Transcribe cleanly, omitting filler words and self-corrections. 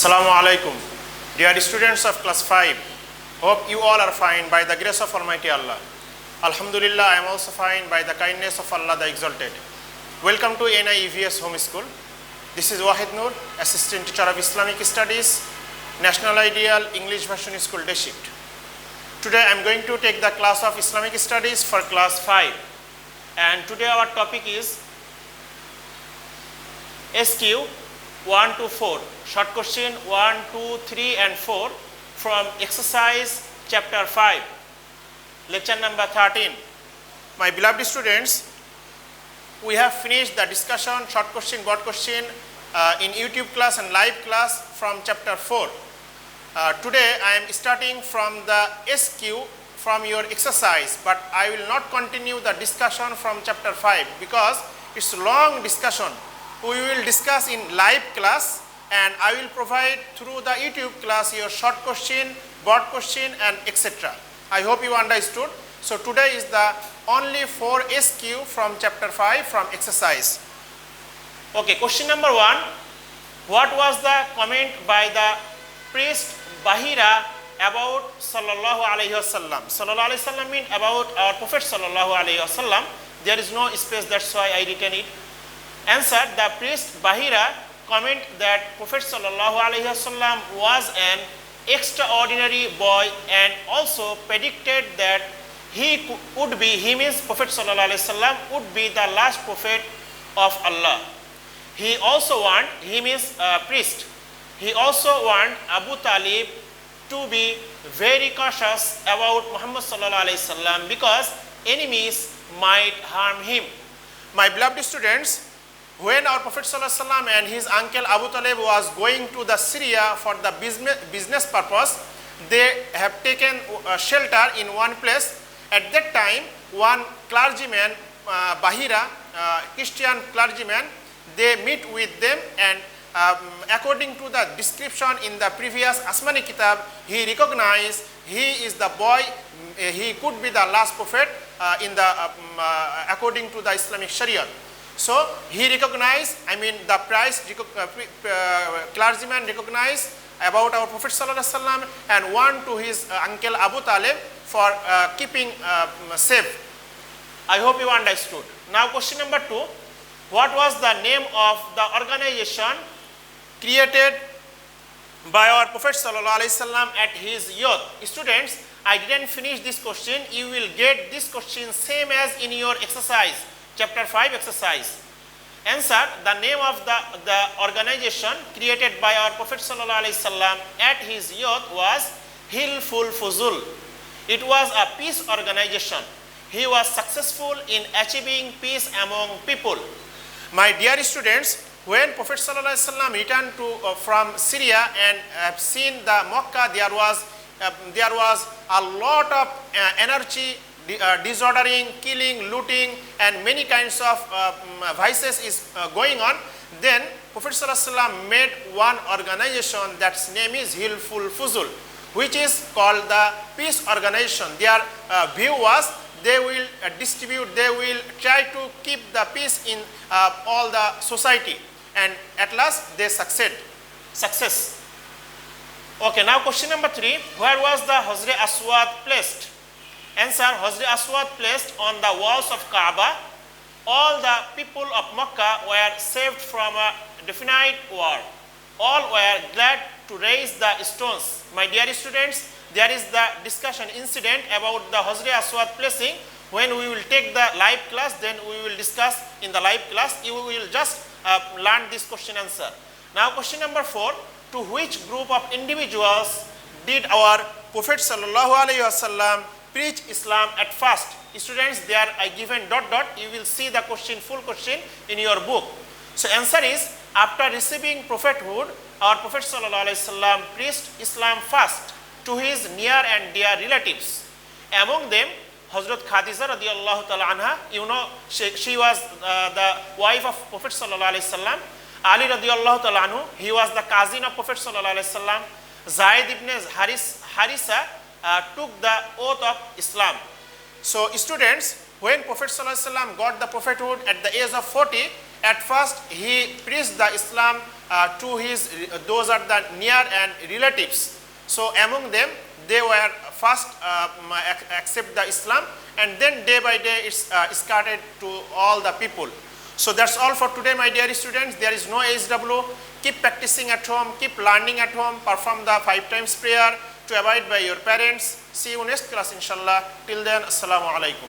Assalamu alaikum. Dear students of class 5, hope you all are fine by the grace of Almighty Allah. Alhamdulillah, I am also fine by the kindness of Allah the Exalted. Welcome to NIEVS Home School. This is Wahednur, Assistant Teacher of Islamic Studies, National Ideal English Version School Day Shift. Today I am going to take the class of Islamic Studies for class 5. And today our topic is SQ 1 to 4, short question 1, 2, 3 and 4 from exercise chapter 5, lecture number 13. My beloved students, we have finished the discussion short question, broad question in YouTube class and live class from chapter 4. Today I am starting from the SQ from your exercise, but I will not continue the discussion from chapter 5 because it's a long discussion. We will discuss in live class and I will provide through the YouTube class your short question, broad question and etc. I hope you understood. So today is the only 4 SQ from chapter 5 from exercise. Okay, question number 1. What was the comment by the priest Bahira about Sallallahu Alaihi Wasallam? Sallallahu Alaihi Wasallam means about our Prophet Sallallahu Alaihi Wasallam. There is no space, that's why I written it. Answer: the priest Bahira comment that Prophet Sallallahu Alaihi Wasallam was an extraordinary boy and also predicted that he means Prophet Sallallahu Alaihi Wasallam would be the last prophet of Allah. He also want, he means priest, he also want Abu Talib to be very cautious about Muhammad Sallallahu Alaihi Wasallam because enemies might harm him. My beloved students, when our Prophet ﷺ and his uncle Abu Talib was going to the Syria for the business purpose, they have taken shelter in one place. At that time, one clergyman, Bahira, Christian clergyman, they meet with them and according to the description in the previous Asmani Kitab, he recognized he is the boy, he could be the last prophet in the according to the Islamic Sharia. So he recognized, the clergyman recognized about our Prophet ﷺ and warned to his uncle Abu Talib for keeping safe. I hope you understood. Now question number 2. What was the name of the organization created by our Prophet ﷺ at his youth? Students, I didn't finish this question. You will get this question same as in your exercise. Chapter 5 exercise. Answer: the name of the organization created by our Prophet ﷺ at his youth was Hilful Fuzul. It was a peace organization. He was successful in achieving peace among people. My dear students, when Prophet ﷺ returned from Syria and have seen the Makkah, there was a lot of energy, disordering, killing, looting and many kinds of vices is going on. Then Prophet ﷺ made one organization that's name is Hilful Fuzul, which is called the peace organization. Their view was they will distribute, they will try to keep the peace in all the society, and at last they success. Okay, now question number 3. Where was the Hajr Aswad placed? Answer: Hajr Aswad placed on the walls of Kaaba. All the people of Makkah were saved from a definite war. All were glad to raise the stones. My dear students, there is the discussion incident about the Hajr Aswad placing. When we will take the live class, then we will discuss in the live class. You will just learn this question answer. Now question number 4. To which group of individuals did our Prophet Sallallahu Alaihi Wasallam preach Islam at first? Students, there I given ... You will see the question, full question in your book. So answer is, after receiving prophethood, our Prophet Sallallahu Alaihi Wasallam preached Islam first to his near and dear relatives. Among them, Hazrat Khadija radiallahu ta'ala anha, you know, she was the wife of Prophet Sallallahu Alaihi Wasallam. Ali radiallahu ta'ala anhu, he was the cousin of Prophet Sallallahu Alaihi Wasallam. Zaid ibn Harisa took the oath of Islam. So students, when Prophet ﷺ got the prophethood at the age of 40, at first he preached the Islam to his, those are the near and relatives. So among them, they were first accept the Islam, and then day by day it's started to all the people. So that's all for today, my dear students. There is no HW. Keep practicing at home, keep learning at home, perform the 5 times prayer to abide by your parents. See you next class, inshallah. Till then, assalamu alaikum.